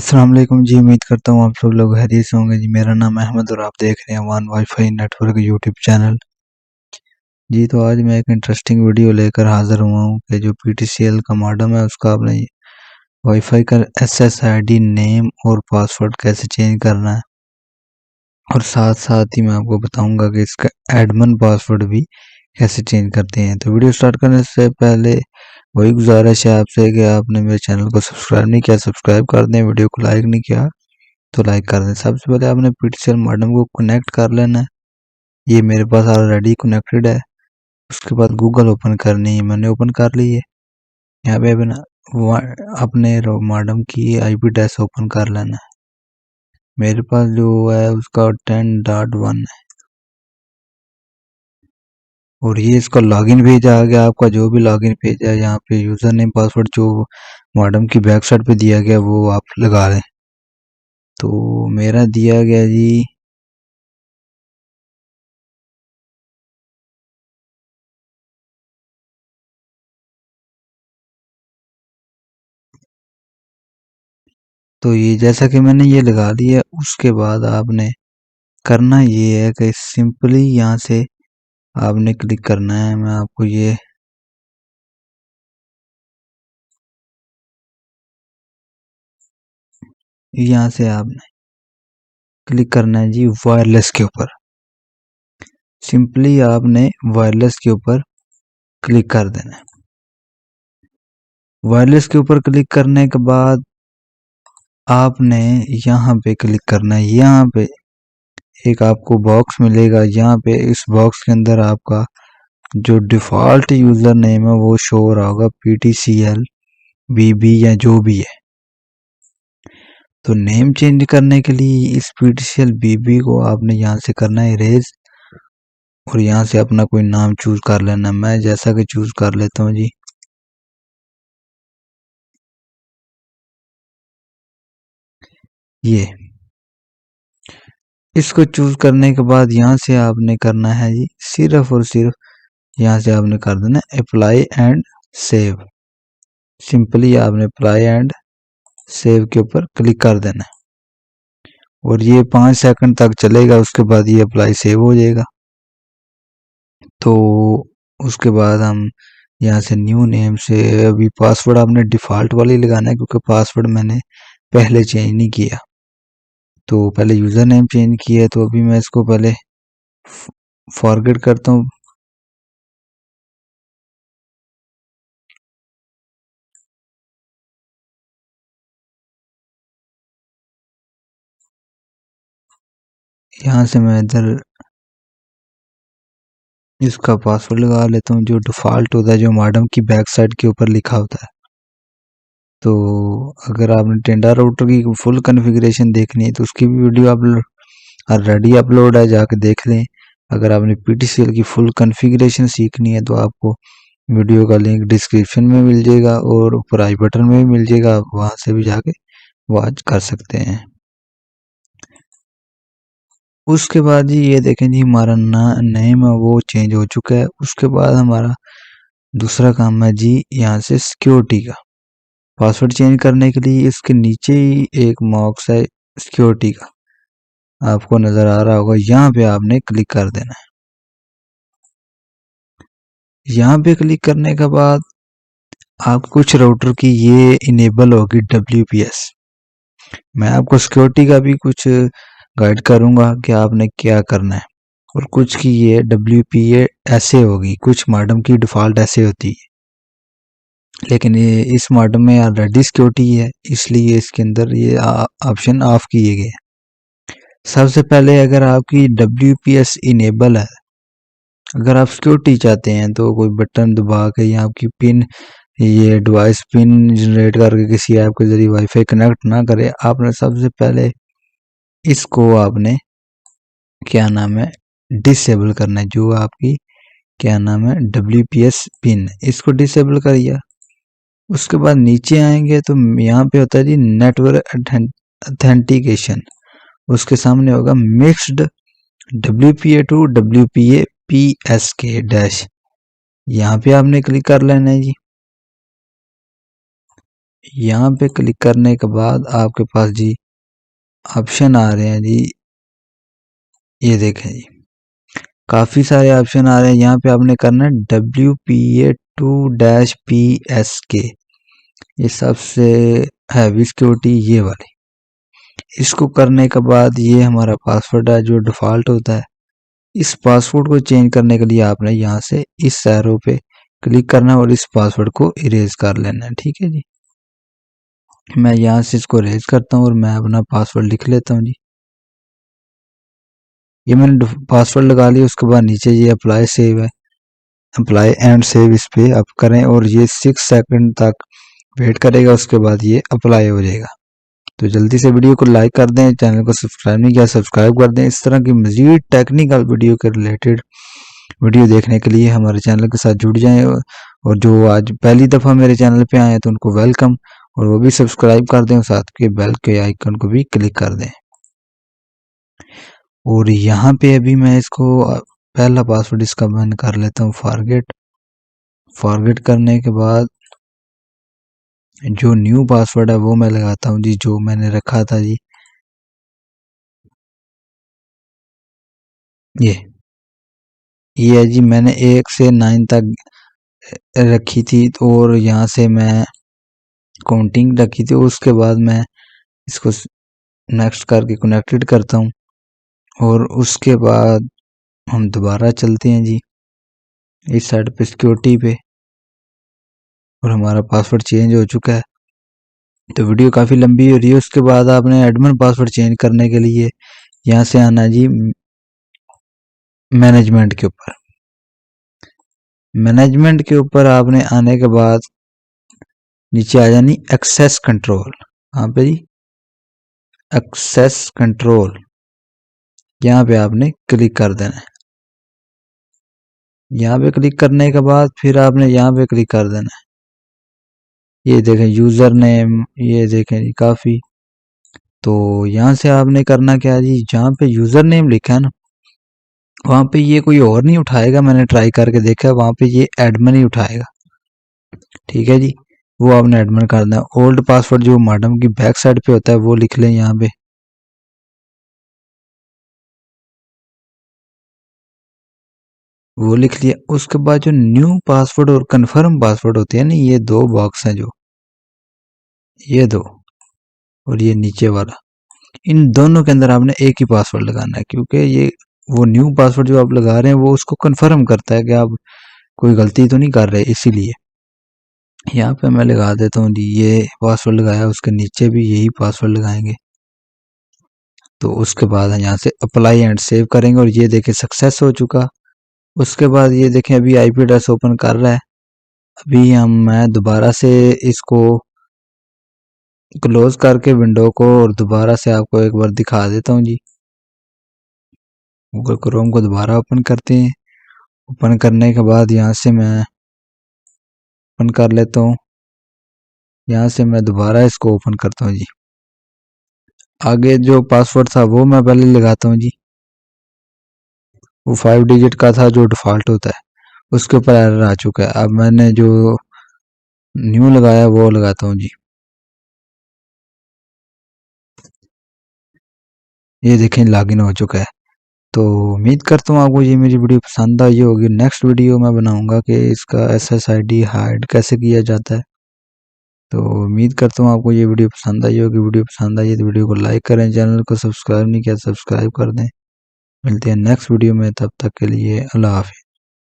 अस्सलाम वालेकुम जी। उम्मीद करता हूँ आप सब लोग खैरियत से होंगे जी। मेरा नाम अहमद और आप देख रहे हैं one wifi network YouTube channel जी। तो आज मैं एक इंटरेस्टिंग वीडियो लेकर हाजिर हुआ हूँ कि जो पीटीसीएल का मॉडेम है उसका आपने वाईफाई का एसएसआईडी नेम और पासवर्ड कैसे चेंज करना है, और साथ साथ ही मैं आपको बताऊंगा कि इसका एडमिन पासवर्ड भी कैसे चेंज करते हैं। तो वीडियो स्टार्ट करने से पहले वही गुजारिश है आपसे कि आपने मेरे चैनल को सब्सक्राइब नहीं किया, सब्सक्राइब कर दें। वीडियो को लाइक नहीं किया तो लाइक कर दें। सबसे पहले आपने पीटीसीएल मॉडेम को कनेक्ट कर लेना है। ये मेरे पास ऑलरेडी कनेक्टेड है। उसके बाद गूगल ओपन करनी है, मैंने ओपन कर ली है। यहाँ पे अपने मॉडेम की आईपी एड्रेस ओपन कर लेना है। मेरे पास जो है उसका 10.1 है और ये इसका लॉगिन पेज आ गया। आपका जो भी लॉगिन पेज है यहाँ पे यूज़र नेम पासवर्ड जो मॉडेम की बैक साइड पे दिया गया वो आप लगा लें। तो मेरा दिया गया जी तो ये जैसा कि मैंने ये लगा लिया। उसके बाद आपने करना ये है कि सिंपली यहाँ से आपने क्लिक करना है। मैं आपको ये यहाँ से आपने क्लिक करना है जी वायरलेस के ऊपर। सिंपली आपने वायरलेस के ऊपर क्लिक कर देना है। वायरलेस के ऊपर क्लिक करने के बाद आपने यहाँ पे क्लिक करना है। यहाँ पे एक आपको बॉक्स मिलेगा। यहाँ पे इस बॉक्स के अंदर आपका जो डिफ़ॉल्ट यूज़र नेम है वो शो हो रहा होगा, PTCL BB या जो भी है। तो नेम चेंज करने के लिए इस PTCL BB को आपने यहाँ से करना है इरेज, और यहाँ से अपना कोई नाम चूज कर लेना। मैं जैसा कि चूज कर लेता हूँ जी। ये इसको चूज करने के बाद यहाँ से आपने करना है जी सिर्फ और सिर्फ यहाँ से आपने कर देना अप्लाई एंड सेव। सिंपली आपने अप्लाई एंड सेव के ऊपर क्लिक कर देना है और ये 5 सेकंड तक चलेगा। उसके बाद ये अप्लाई सेव हो जाएगा। तो उसके बाद हम यहाँ से न्यू नेम से अभी पासवर्ड आपने डिफ़ॉल्ट वाली लगाना है क्योंकि पासवर्ड मैंने पहले चेंज नहीं किया। तो पहले यूज़र नेम चेंज किया है, तो अभी मैं इसको पहले फॉरगेट करता हूँ। यहाँ से मैं इधर इसका पासवर्ड लगा लेता हूँ जो डिफ़ॉल्ट होता है, जो मॉडेम की बैक साइड के ऊपर लिखा होता है। तो अगर आपने टेंडा राउटर की फुल कॉन्फ़िगरेशन देखनी है तो उसकी भी वीडियो आप ऑलरेडी अपलोड है, जाके देख लें। अगर आपने पीटीसीएल की फुल कॉन्फ़िगरेशन सीखनी है तो आपको वीडियो का लिंक डिस्क्रिप्शन में मिल जाएगा और ऊपर आई बटन में भी मिल जाएगा। आप वहाँ से भी जाके वॉच कर सकते हैं। उसके बाद जी ये देखें जी हमारा नेम है वो चेंज हो चुका है। उसके बाद हमारा दूसरा काम है जी यहाँ से सिक्योरिटी का पासवर्ड चेंज करने के लिए इसके नीचे ही एक बॉक्स है सिक्योरिटी का, आपको नज़र आ रहा होगा। यहाँ पे आपने क्लिक कर देना है। यहाँ पे क्लिक करने के बाद आप कुछ राउटर की ये इनेबल होगी WPS। मैं आपको सिक्योरिटी का भी कुछ गाइड करूँगा कि आपने क्या करना है, और कुछ की ये WPA ऐसे होगी, कुछ मॉडेम की डिफ़ॉल्ट ऐसे होती है, लेकिन ये इस मॉडेम में ऑलरेडी सिक्योरिटी है इसलिए इसके अंदर ये ऑप्शन ऑफ किए गए। सबसे पहले अगर आपकी WPS इनेबल है, अगर आप सिक्योरिटी चाहते हैं तो कोई बटन दबा के या आपकी पिन ये डिवाइस पिन जनरेट करके किसी ऐप के जरिए वाईफाई कनेक्ट ना करे, आपने सबसे पहले इसको आपने क्या नाम है डिसेबल करना है। जो आपकी क्या नाम है WPS पिन, इसको डिसेबल करिए। उसके बाद नीचे आएंगे तो यहाँ पे होता है जी नेटवर्क ऑथेंटिकेशन। उसके सामने होगा mixed WPA two WPA PSK dash, यहाँ पे आपने क्लिक कर लेना है जी। यहाँ पे क्लिक करने के बाद आपके पास जी ऑप्शन आ रहे हैं जी, ये देखें जी काफ़ी सारे ऑप्शन आ रहे हैं। यहाँ पे आपने करना है WPA2-PSK, ये सबसे हैवी सिक्योरिटी ये वाली। इसको करने के बाद ये हमारा पासवर्ड है जो डिफ़ॉल्ट होता है। इस पासवर्ड को चेंज करने के लिए आपने यहाँ से इस एरो पे क्लिक करना है और इस पासवर्ड को इरेज कर लेना है। ठीक है जी, मैं यहाँ से इसको इरेज करता हूँ और मैं अपना पासवर्ड लिख लेता हूँ जी। ये मैंने पासवर्ड लगा लिया। उसके बाद नीचे ये अप्लाई सेव है, अप्लाई एंड सेव इस पे आप करें और ये 6 सेकंड तक वेट करेगा। उसके बाद ये अप्लाई हो जाएगा। तो जल्दी से वीडियो को लाइक कर दें, चैनल को सब्सक्राइब नहीं किया सब्सक्राइब कर दें। इस तरह की मजीद टेक्निकल वीडियो के रिलेटेड वीडियो देखने के लिए हमारे चैनल के साथ जुड़ जाएं। और जो आज पहली दफ़ा मेरे चैनल पे आए हैं तो उनको वेलकम, और वो भी सब्सक्राइब कर दें और साथ के बेल के आइकन को भी क्लिक कर दें। और यहाँ पे अभी मैं इसको पहला पासवर्ड इसका मैं कर लेता हूँ फॉरगेट करने के बाद जो न्यू पासवर्ड है वो मैं लगाता हूँ जी, जो मैंने रखा था जी ये है जी। मैंने 1 से 9 तक रखी थी और यहाँ से मैं काउंटिंग रखी थी। उसके बाद मैं इसको नेक्स्ट करके कनेक्टेड करता हूँ और उसके बाद हम दोबारा चलते हैं जी इस साइड पे सिक्योरिटी पे, और हमारा पासवर्ड चेंज हो चुका है। तो वीडियो काफ़ी लंबी हो रही है। उसके बाद आपने एडमिन पासवर्ड चेंज करने के लिए यहाँ से आना जी मैनेजमेंट के ऊपर। मैनेजमेंट के ऊपर आपने आने के बाद नीचे आ जानी एक्सेस कंट्रोल। यहाँ पे जी एक्सेस कंट्रोल, यहाँ पे आपने क्लिक कर देना है। यहाँ पे क्लिक करने के बाद फिर आपने यहाँ पे क्लिक कर देना है। ये देखें यूज़र नेम, ये देखें जी काफ़ी। तो यहाँ से आपने करना क्या है जी, जहाँ पे यूज़र नेम लिखा है ना वहाँ पे ये कोई और नहीं उठाएगा। मैंने ट्राई करके देखा है, वहाँ पे ये एडमिन ही उठाएगा। ठीक है जी, वो आपने एडमिन करना है। ओल्ड पासवर्ड जो मॉडेम की बैक साइड पे होता है वो लिख लें यहाँ पे, वो लिख लिया। उसके बाद जो न्यू पासवर्ड और कंफर्म पासवर्ड होते हैं ना, ये दो बॉक्स हैं जो ये दो और ये नीचे वाला, इन दोनों के अंदर आपने एक ही पासवर्ड लगाना है, क्योंकि ये वो न्यू पासवर्ड जो आप लगा रहे हैं वो उसको कंफर्म करता है कि आप कोई गलती तो नहीं कर रहे। इसीलिए यहाँ पे मैं लगा देता हूँ जी, ये पासवर्ड लगाया, उसके नीचे भी यही पासवर्ड लगाएंगे। तो उसके बाद यहाँ से अप्लाई एंड सेव करेंगे और ये देखें सक्सेस हो चुका। उसके बाद ये देखें अभी आईपी एड्रेस ओपन कर रहा है। अभी मैं दोबारा से इसको क्लोज करके विंडो को और दोबारा से आपको एक बार दिखा देता हूँ जी। गूगल क्रोम को दोबारा ओपन करते हैं। ओपन करने के बाद यहाँ से मैं ओपन कर लेता हूँ। यहाँ से मैं दोबारा इसको ओपन करता हूँ जी। आगे जो पासवर्ड था वो मैं पहले लगाता हूँ जी, वो 5 डिजिट का था जो डिफ़ॉल्ट होता है। उसके ऊपर एरर आ चुका है। अब मैंने जो न्यू लगाया वो लगाता हूँ जी। ये देखें लॉगिन हो चुका है। तो उम्मीद करता हूँ आपको ये मेरी वीडियो पसंद आई होगी। नेक्स्ट वीडियो मैं बनाऊंगा कि इसका SSID हाइड कैसे किया जाता है। तो उम्मीद करता हूँ आपको ये वीडियो पसंद आई होगी। वीडियो पसंद आई है तो वीडियो को लाइक करें, चैनल को सब्सक्राइब नहीं किया सब्सक्राइब कर दें। मिलते हैं नेक्स्ट वीडियो में, तब तक के लिए अल्लाह हाफिज़।